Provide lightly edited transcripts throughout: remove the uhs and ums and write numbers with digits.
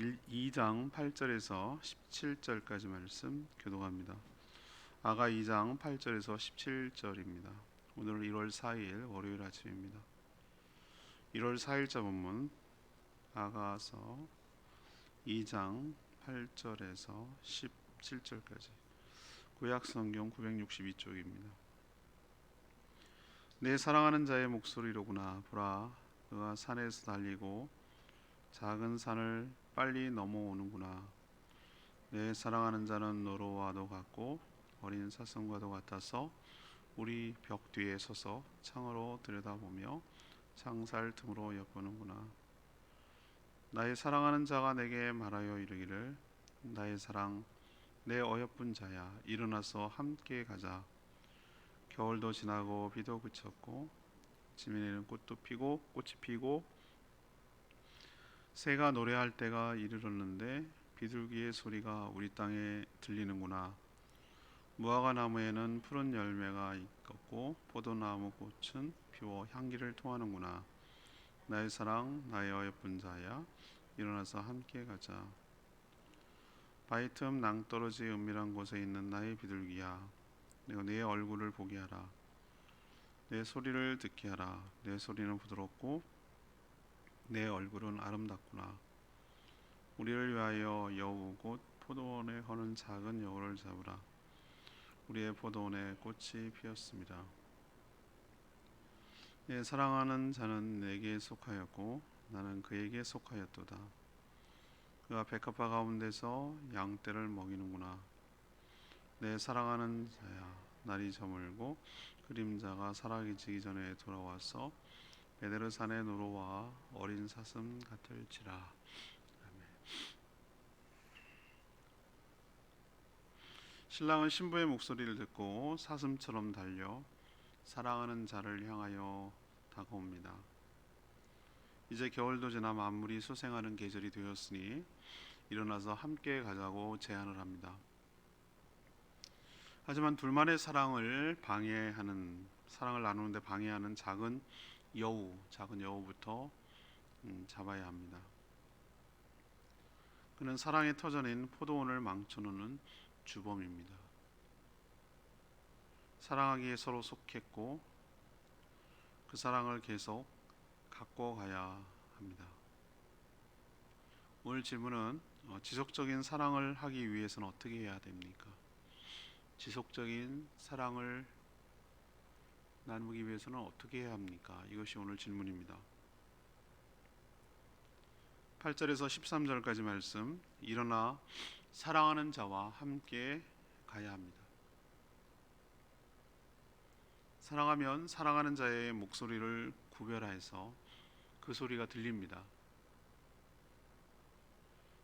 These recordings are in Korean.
2장 8절에서 17절까지 말씀 교독합니다. 아가 2장 8절에서 17절입니다. 오늘은 1월 4일 월요일 아침입니다. 1월 4일자 본문 아가서 2장 8절에서 17절까지 구약성경 962쪽입니다. 내 사랑하는 자의 목소리로구나. 보라, 그가 산에서 달리고 작은 산을 빨리 넘어오는구나. 내 사랑하는 자는 노루와도 같고 어린 사슴과도 같아서 우리 벽 뒤에 서서 창으로 들여다보며 창살 틈으로 엿보는구나. 나의 사랑하는 자가 내게 말하여 이르기를, 나의 사랑, 내 어여쁜 자야, 일어나서 함께 가자. 겨울도 지나고 비도 그쳤고 지면에는 꽃이 피고 새가 노래할 때가 이르렀는데 비둘기의 소리가 우리 땅에 들리는구나. 무화과 나무에는 푸른 열매가 익었고 포도나무 꽃은 피워 향기를 토하는구나. 나의 사랑, 나의 어여쁜 자야, 일어나서 함께 가자. 바위 틈 낭떠러지 은밀한 곳에 있는 나의 비둘기야, 내가 네 얼굴을 보게 하라. 내 소리를 듣게 하라. 내 소리는 부드럽고 내 얼굴은 아름답구나. 우리를 위하여 여우 곧 포도원에 거는 작은 여우를 잡으라. 우리의 포도원에 꽃이 피었습니다. 내 사랑하는 자는 내게 속하였고 나는 그에게 속하였도다. 그가 백합화 가운데서 양떼를 먹이는구나. 내 사랑하는 자야, 날이 저물고 그림자가 사라지기 전에 돌아와서 베데르산의 노루와 어린 사슴 같을지라. 아멘. 신랑은 신부의 목소리를 듣고 사슴처럼 달려 사랑하는 자를 향하여 다가옵니다. 이제 겨울도 지나 만물이 소생하는 계절이 되었으니 일어나서 함께 가자고 제안을 합니다. 하지만 둘만의 사랑을 나누는데 방해하는 작은 여우부터 잡아야 합니다. 그는 사랑의 터전인 포도원을 망쳐놓는 주범입니다. 사랑하기에 서로 속했고 그 사랑을 계속 갖고 가야 합니다. 오늘 질문은 지속적인 사랑을 하기 위해서는 어떻게 해야 됩니까? 지속적인 사랑을 나누기 위해서는 어떻게 해야 합니까? 이것이 오늘 질문입니다. 8절에서 13절까지 말씀, 일어나 사랑하는 자와 함께 가야 합니다. 사랑하면 사랑하는 자의 목소리를 구별해서 그 소리가 들립니다.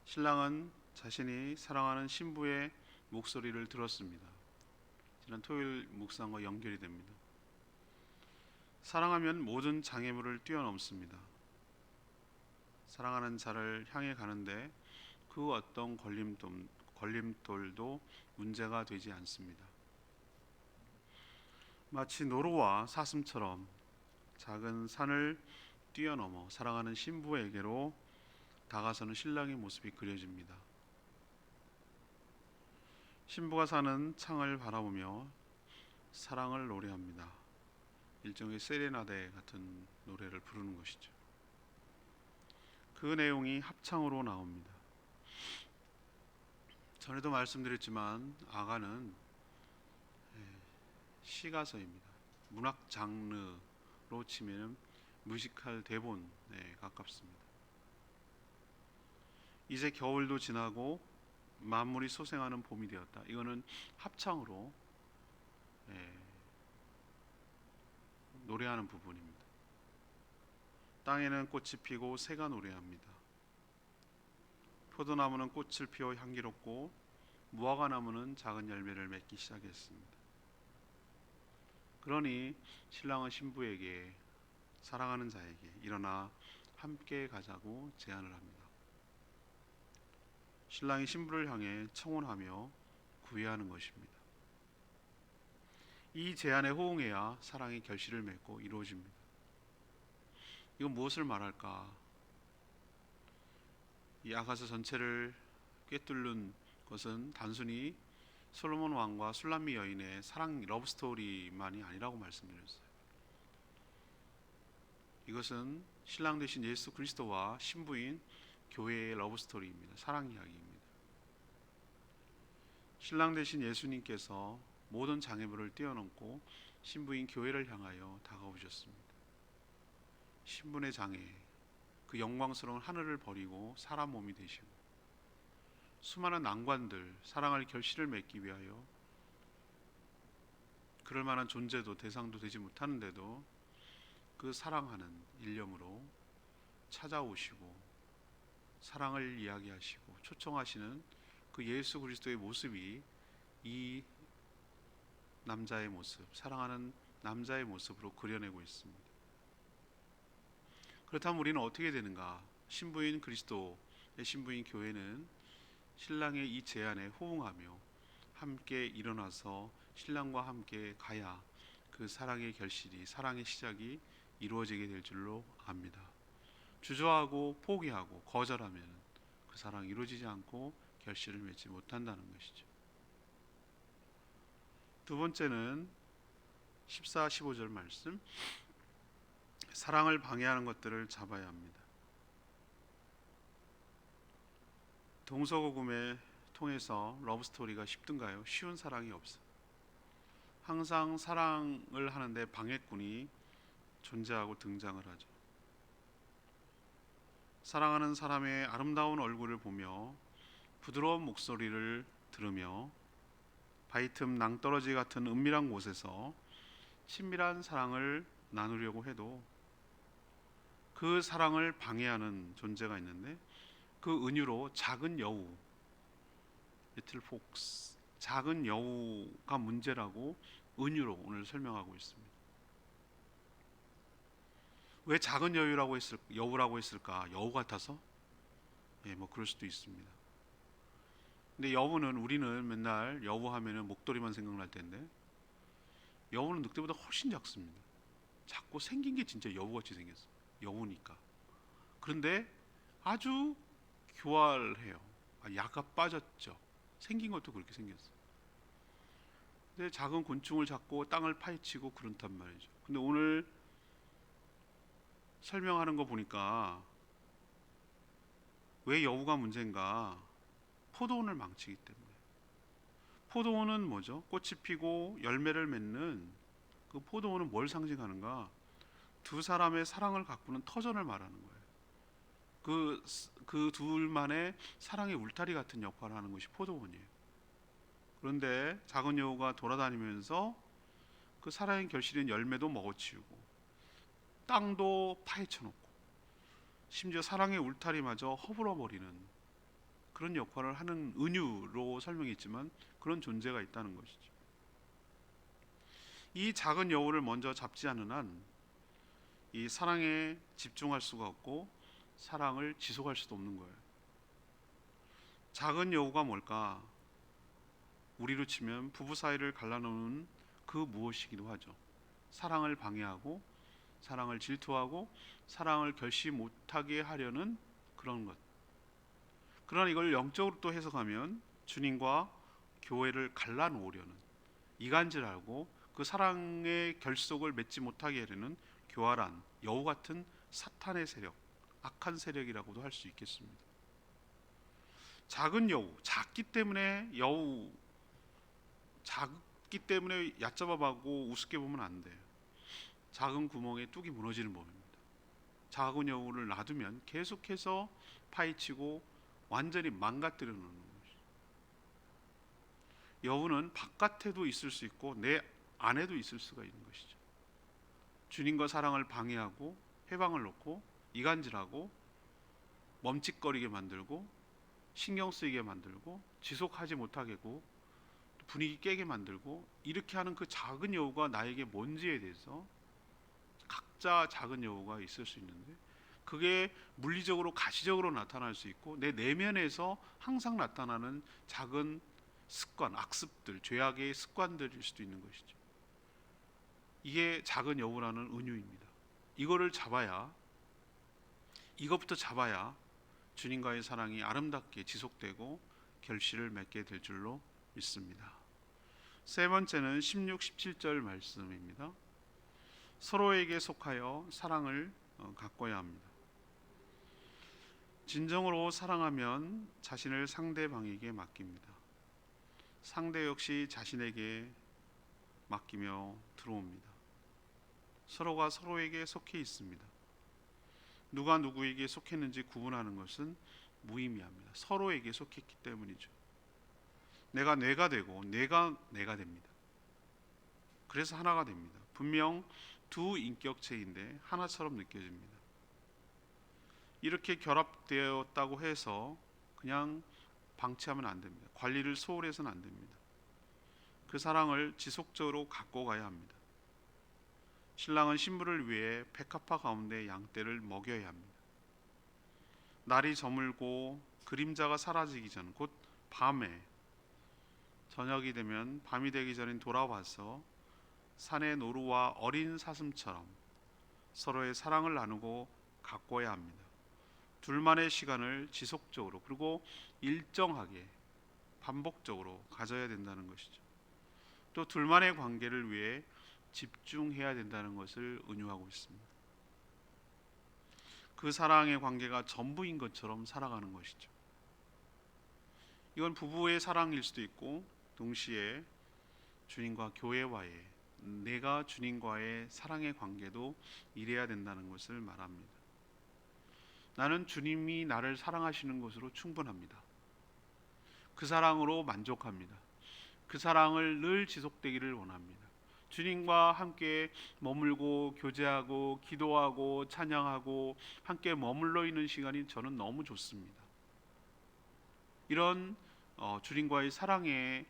신랑은 자신이 사랑하는 신부의 목소리를 들었습니다. 지난 토요일 묵상과 연결이 됩니다. 사랑하면 모든 장애물을 뛰어넘습니다. 사랑하는 자를 향해 가는데 그 어떤 걸림돌도 문제가 되지 않습니다. 마치 노루와 사슴처럼 작은 산을 뛰어넘어 사랑하는 신부에게로 다가서는 신랑의 모습이 그려집니다. 신부가 사는 창을 바라보며 사랑을 노래합니다. 일종의 세레나데 같은 노래를 부르는 것이죠. 그 내용이 합창으로 나옵니다. 전에도 말씀드렸지만 아가는 시가서입니다. 문학 장르로 치면 뮤지컬 대본에 가깝습니다. 이제 겨울도 지나고 만물이 소생하는 봄이 되었다. 이거는 합창으로 노래하는 부분입니다. 땅에는 꽃이 피고 새가 노래합니다. 포도나무는 꽃을 피워 향기롭고 무화과 나무는 작은 열매를 맺기 시작했습니다. 그러니 신랑은 신부에게, 사랑하는 자에게 일어나 함께 가자고 제안을 합니다. 신랑이 신부를 향해 청혼하며 구애하는 것입니다. 이 제안에 호응해야 사랑의 결실을 맺고 이루어집니다. 이건 무엇을 말할까? 이 아가서 전체를 꿰뚫는 것은 단순히 솔로몬 왕과 술람미 여인의 사랑 러브 스토리만이 아니라고 말씀드렸어요. 이것은 신랑 되신 예수 그리스도와 신부인 교회의 러브 스토리입니다. 사랑 이야기입니다. 신랑 되신 예수님께서 모든 장애물을 뛰어넘고 신부인 교회를 향하여 다가오셨습니다. 신분의 장애, 그 영광스러운 하늘을 버리고 사람 몸이 되시고 수많은 난관들, 사랑할 결실을 맺기 위하여 그럴 만한 존재도 대상도 되지 못하는데도 그 사랑하는 일념으로 찾아오시고 사랑을 이야기하시고 초청하시는 그 예수 그리스도의 모습이 이 남자의 모습, 사랑하는 남자의 모습으로 그려내고 있습니다. 그렇다면 우리는 어떻게 되는가? 신부인 그리스도의 신부인 교회는 신랑의 이 제안에 호응하며 함께 일어나서 신랑과 함께 가야 그 사랑의 결실이, 사랑의 시작이 이루어지게 될 줄로 압니다. 주저하고 포기하고 거절하면 그 사랑이 이루어지지 않고 결실을 맺지 못한다는 것이죠. 두 번째는 14, 15절 말씀, 사랑을 방해하는 것들을 잡아야 합니다. 동서고금에 통해서 러브스토리가 쉽든가요? 쉬운 사랑이 없어요. 항상 사랑을 하는데 방해꾼이 존재하고 등장을 하죠. 사랑하는 사람의 아름다운 얼굴을 보며 부드러운 목소리를 들으며 바위 틈 낭떠러지 같은 은밀한 곳에서 친밀한 사랑을 나누려고 해도 그 사랑을 방해하는 존재가 있는데 그 은유로 작은 여우, 리틀 폭스, 작은 여우가 문제라고 은유로 오늘 설명하고 있습니다. 왜 작은 여우라고 했을까? 여우 같아서? 뭐 그럴 수도 있습니다. 근데 우리는 맨날 여우 하면은 목도리만 생각날 텐데 여우는 늑대보다 훨씬 작습니다. 작고 생긴 게 진짜 여우같이 생겼어요. 여우니까. 그런데 아주 교활해요. 야가 빠졌죠. 생긴 것도 그렇게 생겼어요. 근데 작은 곤충을 잡고 땅을 파헤치고 그렇단 말이죠. 근데 오늘 설명하는 거 보니까 왜 여우가 문제인가? 포도원을 망치기 때문에. 포도원은 뭐죠? 꽃이 피고 열매를 맺는 그 포도원은 뭘 상징하는가? 두 사람의 사랑을 가꾸는 터전을 말하는 거예요. 그 둘만의 사랑의 울타리 같은 역할을 하는 것이 포도원이에요. 그런데 작은 여우가 돌아다니면서 그 사랑의 결실인 열매도 먹어치우고 땅도 파헤쳐 놓고 심지어 사랑의 울타리마저 허물어 버리는 그런 역할을 하는 은유로 설명했지만 그런 존재가 있다는 것이죠. 이 작은 여우를 먼저 잡지 않는 한 이 사랑에 집중할 수가 없고 사랑을 지속할 수도 없는 거예요. 작은 여우가 뭘까? 우리로 치면 부부 사이를 갈라놓는 그 무엇이기도 하죠. 사랑을 방해하고 사랑을 질투하고 사랑을 결시 못하게 하려는 그런 것. 그러나 이걸 영적으로 또 해석하면 주님과 교회를 갈라놓으려는, 이간질하고 그 사랑의 결속을 맺지 못하게 하려는 교활한 여우 같은 사탄의 세력, 악한 세력이라고도 할 수 있겠습니다. 작은 여우, 작기 때문에 얕잡아하고 우습게 보면 안 돼요. 작은 구멍에 뚝이 무너지는 법입니다. 작은 여우를 놔두면 계속해서 파헤치고 완전히 망가뜨려 놓는 것이죠. 여우는 바깥에도 있을 수 있고 내 안에도 있을 수가 있는 것이죠. 주님과 사랑을 방해하고 해방을 놓고 이간질하고 멈칫거리게 만들고 신경 쓰이게 만들고 지속하지 못하게 하고 분위기 깨게 만들고 이렇게 하는 그 작은 여우가 나에게 뭔지에 대해서 각자 작은 여우가 있을 수 있는데 그게 물리적으로 가시적으로 나타날 수 있고 내 내면에서 항상 나타나는 작은 습관, 악습들, 죄악의 습관들일 수도 있는 것이죠. 이게 작은 여우라는 은유입니다. 이것부터 잡아야 주님과의 사랑이 아름답게 지속되고 결실을 맺게 될 줄로 믿습니다. 세 번째는 16, 17절 말씀입니다. 서로에게 속하여 사랑을 가꿔야 합니다. 진정으로 사랑하면 자신을 상대방에게 맡깁니다. 상대 역시 자신에게 맡기며 들어옵니다. 서로가 서로에게 속해 있습니다. 누가 누구에게 속했는지 구분하는 것은 무의미합니다. 서로에게 속했기 때문이죠. 내가 뇌가 되고 뇌가 내가 됩니다. 그래서 하나가 됩니다. 분명 두 인격체인데 하나처럼 느껴집니다. 이렇게 결합되었다고 해서 그냥 방치하면 안 됩니다. 관리를 소홀히 해서는 안 됩니다. 그 사랑을 지속적으로 갖고 가야 합니다. 신랑은 신부를 위해 백합화 가운데 양떼를 먹여야 합니다. 날이 저물고 그림자가 사라지기 전, 곧 밤에, 저녁이 되면 밤이 되기 전에 돌아와서 산의 노루와 어린 사슴처럼 서로의 사랑을 나누고 가꿔야 합니다. 둘만의 시간을 지속적으로 그리고 일정하게 반복적으로 가져야 된다는 것이죠. 또 둘만의 관계를 위해 집중해야 된다는 것을 은유하고 있습니다. 그 사랑의 관계가 전부인 것처럼 살아가는 것이죠. 이건 부부의 사랑일 수도 있고 동시에 주님과 교회와의, 내가 주님과의 사랑의 관계도 이래야 된다는 것을 말합니다. 나는 주님이 나를 사랑하시는 것으로 충분합니다. 그 사랑으로 만족합니다. 그 사랑을 늘 지속되기를 원합니다. 주님과 함께 머물고 교제하고 기도하고 찬양하고 함께 머물러 있는 시간이 저는 너무 좋습니다. 이런 주님과의 사랑의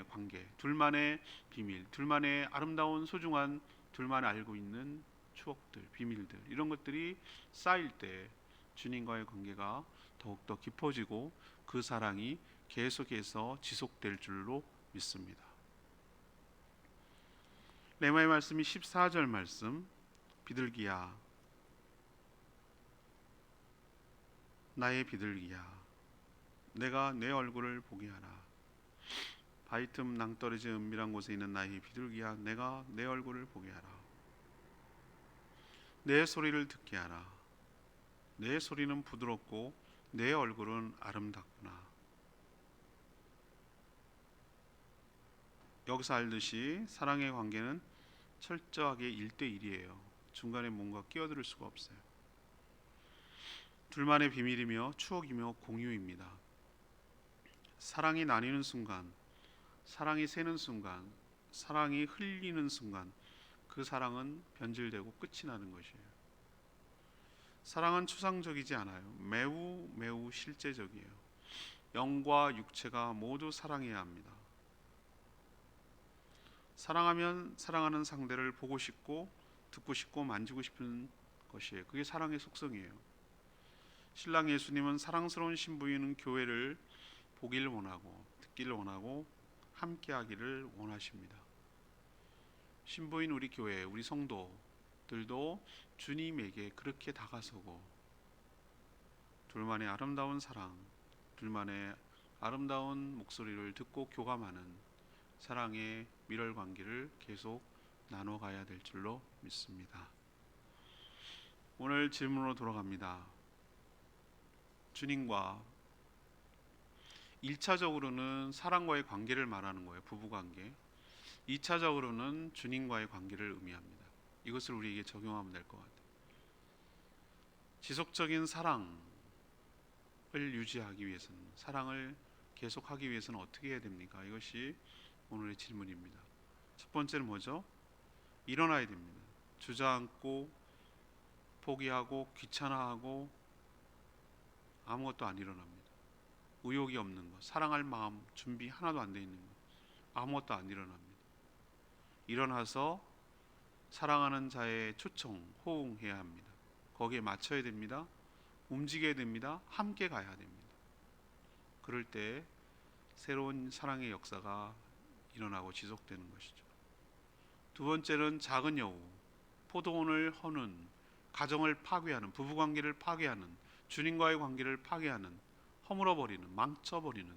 관계, 둘만의 비밀, 둘만의 아름다운 소중한, 둘만 알고 있는 추억들, 비밀들, 이런 것들이 쌓일 때 주님과의 관계가 더욱더 깊어지고 그 사랑이 계속해서 지속될 줄로 믿습니다. 레마의 말씀이 14절 말씀, 비둘기야 나의 비둘기야 내가 내 얼굴을 보게 하라. 바위 틈 낭떠러지 은밀한 곳에 있는 나의 비둘기야 내가 내 얼굴을 보게 하라. 내 소리를 듣게 하라. 내 소리는 부드럽고 내 얼굴은 아름답구나. 여기서 알듯이 사랑의 관계는 철저하게 1대1이에요. 중간에 뭔가 끼어들 수가 없어요. 둘만의 비밀이며 추억이며 공유입니다. 사랑이 나뉘는 순간, 사랑이 새는 순간, 사랑이 흘리는 순간 그 사랑은 변질되고 끝이 나는 것이에요. 사랑은 추상적이지 않아요. 매우 실제적이에요. 영과 육체가 모두 사랑해야 합니다. 사랑하면 사랑하는 상대를 보고 싶고 듣고 싶고 만지고 싶은 것이에요. 그게 사랑의 속성이에요. 신랑 예수님은 사랑스러운 신부인 교회를 보기를 원하고 듣기를 원하고 함께하기를 원하십니다. 신부인 우리 교회, 우리 성도들도 주님에게 그렇게 다가서고 둘만의 아름다운 사랑, 둘만의 아름다운 목소리를 듣고 교감하는 사랑의 밀월 관계를 계속 나눠가야 될 줄로 믿습니다. 오늘 질문으로 돌아갑니다. 주님과 1차적으로는 사랑과의 관계를 말하는 거예요. 부부관계. 2차적으로는 주님과의 관계를 의미합니다. 이것을 우리에게 적용하면 될 것 같아요. 지속적인 사랑을 유지하기 위해서는, 사랑을 계속하기 위해서는 어떻게 해야 됩니까? 이것이 오늘의 질문입니다. 첫 번째는 뭐죠? 일어나야 됩니다. 주저앉고 포기하고 귀찮아하고 아무것도 안 일어납니다. 의욕이 없는 것, 사랑할 마음 준비 하나도 안 돼 있는 것, 아무것도 안 일어납니다. 일어나서 사랑하는 자의 초청, 호응해야 합니다. 거기에 맞춰야 됩니다. 움직여야 됩니다. 함께 가야 됩니다. 그럴 때 새로운 사랑의 역사가 일어나고 지속되는 것이죠. 두 번째는 작은 여우, 포도원을 허는, 가정을 파괴하는, 부부관계를 파괴하는 주님과의 관계를 파괴하는, 허물어버리는, 망쳐버리는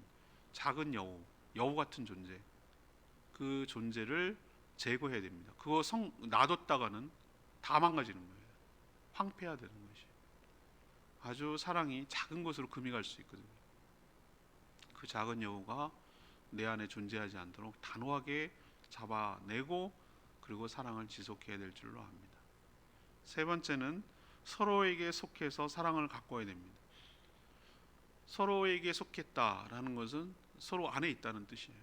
작은 여우 같은 존재, 그 존재를 제거해야 됩니다. 그거 놔뒀다가는 다 망가지는 거예요. 황폐화되는 것이. 아주 사랑이 작은 것으로 금이 갈 수 있거든요. 그 작은 여우가 내 안에 존재하지 않도록 단호하게 잡아내고 그리고 사랑을 지속해야 될 줄로 압니다. 세 번째는 서로에게 속해서 사랑을 가꿔야 됩니다. 서로에게 속했다라는 것은 서로 안에 있다는 뜻이에요.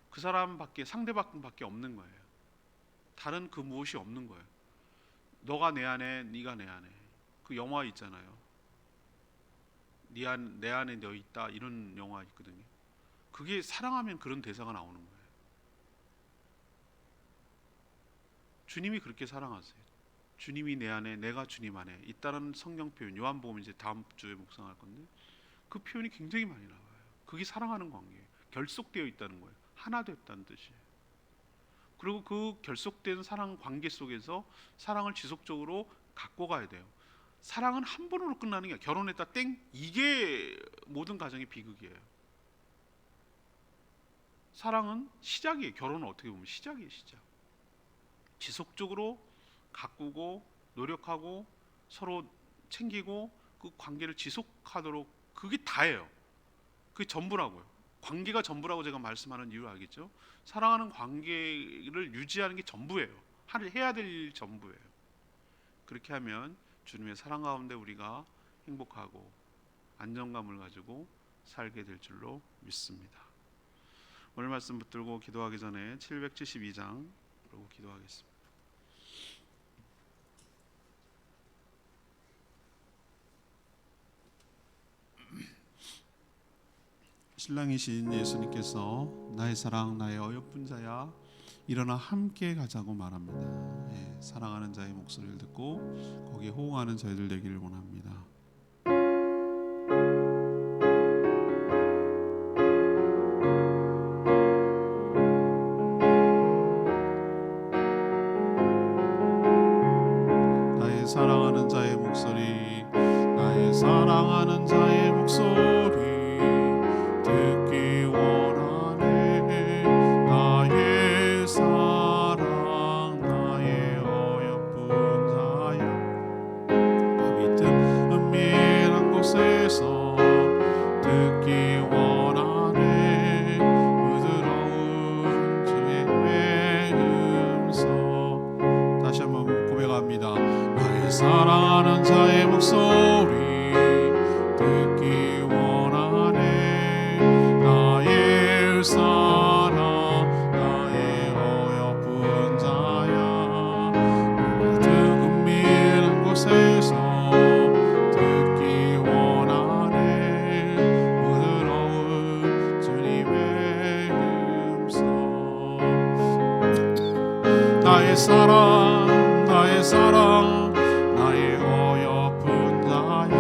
그 사람밖에, 상대방밖에 없는 거예요. 다른 그 무엇이 없는 거예요. 너가 내 안에, 네가 내 안에. 그 영화 있잖아요. 내 안에 너 있다, 이런 영화 있거든요. 그게 사랑하면 그런 대사가 나오는 거예요. 주님이 그렇게 사랑하세요. 주님이 내 안에, 내가 주님 안에 있다는 성경 표현, 요한복음 이제 다음 주에 묵상할 건데 그 표현이 굉장히 많이 나와요. 그게 사랑하는 관계예요. 결속되어 있다는 거예요. 하나 됐다는 뜻이에요. 그리고 그 결속된 사랑 관계 속에서 사랑을 지속적으로 갖고 가야 돼요. 사랑은 한 번으로 끝나는 게 아니라 결혼했다 땡, 이게 모든 가정의 비극이에요. 사랑은 시작이에요. 결혼은 어떻게 보면 시작이에요. 시작. 지속적으로 가꾸고 노력하고 서로 챙기고 그 관계를 지속하도록, 그게 다예요. 그게 전부라고요. 관계가 전부라고 제가 말씀하는 이유 알겠죠? 사랑하는 관계를 유지하는 게 전부예요. 해야 될 전부예요. 그렇게 하면 주님의 사랑 가운데 우리가 행복하고 안정감을 가지고 살게 될 줄로 믿습니다. 오늘 말씀 붙들고 기도하기 전에 772장 그리고 기도하겠습니다. 신랑이신 예수님께서 나의 사랑, 나의 어여쁜 자야, 일어나 함께 가자고 말합니다. 예, 사랑하는 자의 목소리를 듣고 거기에 호응하는 저희들 되기를 원합니다. 나의 사랑하는 자의 목소리, 나의 사랑하는 자의 목소리 듣기 원하네. 나의 사랑, 나의 어여쁜 자야, 밤이 든 은밀한 곳에서 듣기 원하네. 부드러운 주의 음성. 다시 한번 고백합니다. 나의 사랑하는 자의 목소리 듣기 원하네. 나의 사랑, 나의 어여쁜 자야, 은밀한 곳에서 듣기 원하네. 부드러운 주님의 음성. 나의 사랑, 나의 사랑, 나의 어여쁜 자야,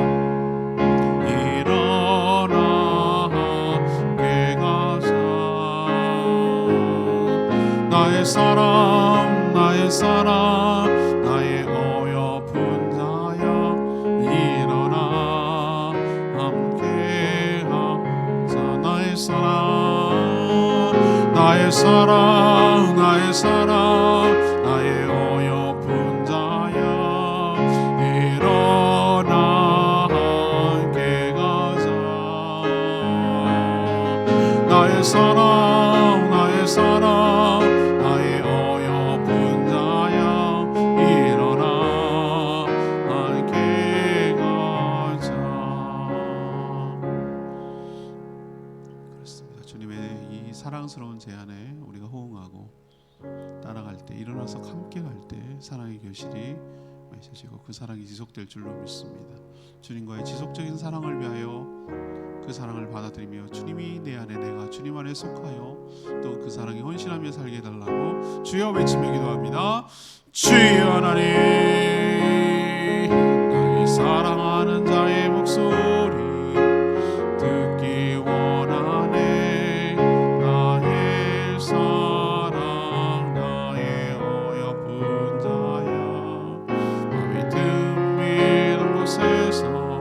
나의 사랑, 나의 사랑, 나의 어여쁜 자야, 일어나 함께 하자. 나의 사랑, 나의 사랑, 나의 사랑, 나의 어여쁜 자야, 일어나 함께 가자. 나의 사랑, 나의 사랑, 나의 어여쁜 자야, 일어나 함께 가자. 그렇습니다. 주님의 이 사랑스러운 제안에 우리가 호응하고 따라갈 때, 일어나서 함께 갈 때 사랑의 결실이 맺어지고 그 사랑이 지속될 줄로 믿습니다. 주님과의 지속적인 사랑을 위하여 그 사랑을 받아들이며 주님이 내 안에, 내가 주님 안에 속하여 또 그 사랑에 헌신하며 살게 해달라고 주여 외치며 기도합니다. 주여 하나님, 나의 사랑하는 자의 목소리 듣기 원하네. 나의 사랑, 나의 어여쁜 자야, 밤이 든밀한 곳에서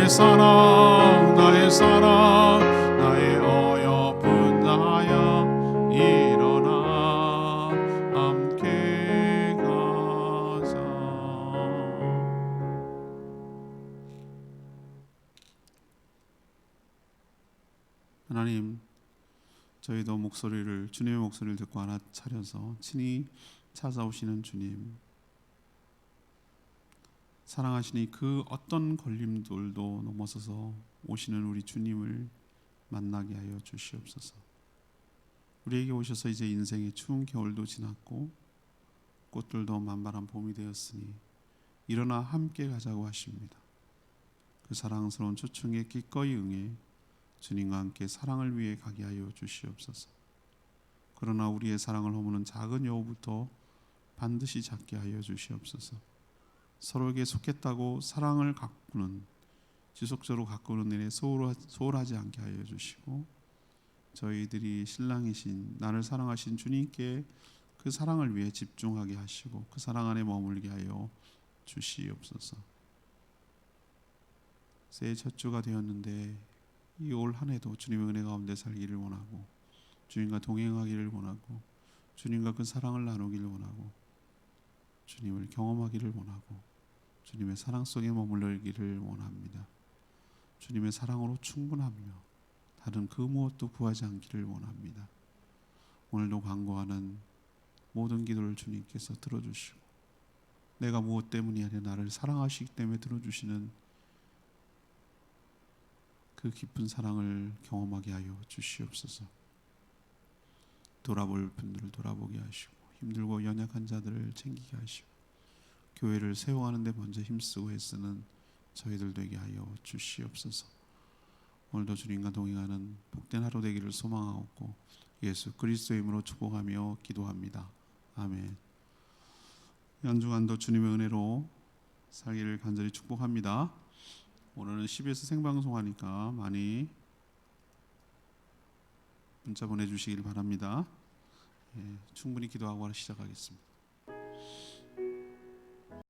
나의 사랑, 나의 어여쁜 자야, 일어나 함께 가자. 하나님, 저희도 주님의 목소리를 듣고 알아차려서 친히 찾아오시는 주님, 사랑하시니 그 어떤 걸림돌도 넘어서서 오시는 우리 주님을 만나게 하여 주시옵소서. 우리에게 오셔서 이제 인생의 추운 겨울도 지났고 꽃들도 만발한 봄이 되었으니 일어나 함께 가자고 하십니다. 그 사랑스러운 초청에 기꺼이 응해 주님과 함께 사랑을 위해 가게 하여 주시옵소서. 그러나 우리의 사랑을 허무는 작은 여우부터 반드시 잡게 하여 주시옵소서. 서로에게 속했다고 사랑을 지속적으로 가꾸는 일에 소홀하지 않게 하여 주시고, 저희들이 신랑이신 나를 사랑하신 주님께 그 사랑을 위해 집중하게 하시고 그 사랑 안에 머물게 하여 주시옵소서. 새해 첫 주가 되었는데 이 올 한 해도 주님의 은혜 가운데 살기를 원하고, 주님과 동행하기를 원하고, 주님과 그 사랑을 나누기를 원하고, 주님을 경험하기를 원하고, 주님의 사랑 속에 머물기를 원합니다. 주님의 사랑으로 충분하며 다른 그 무엇도 구하지 않기를 원합니다. 오늘도 간구하는 모든 기도를 주님께서 들어주시고, 내가 무엇 때문이 아니라 나를 사랑하시기 때문에 들어주시는 그 깊은 사랑을 경험하게 하여 주시옵소서. 돌아볼 분들을 돌아보게 하시고, 힘들고 연약한 자들을 챙기게 하시고, 교회를 세워가는 데 먼저 힘쓰고 애쓰는 저희들 되게 하여 주시옵소서. 오늘도 주님과 동행하는 복된 하루 되기를 소망하옵고 예수 그리스도의 이름으로 축복하며 기도합니다. 아멘. 한 주간도 주님의 은혜로 살기를 간절히 축복합니다. 오늘은 CBS 생방송하니까 많이 문자 보내주시길 바랍니다. 충분히 기도하고 시작하겠습니다.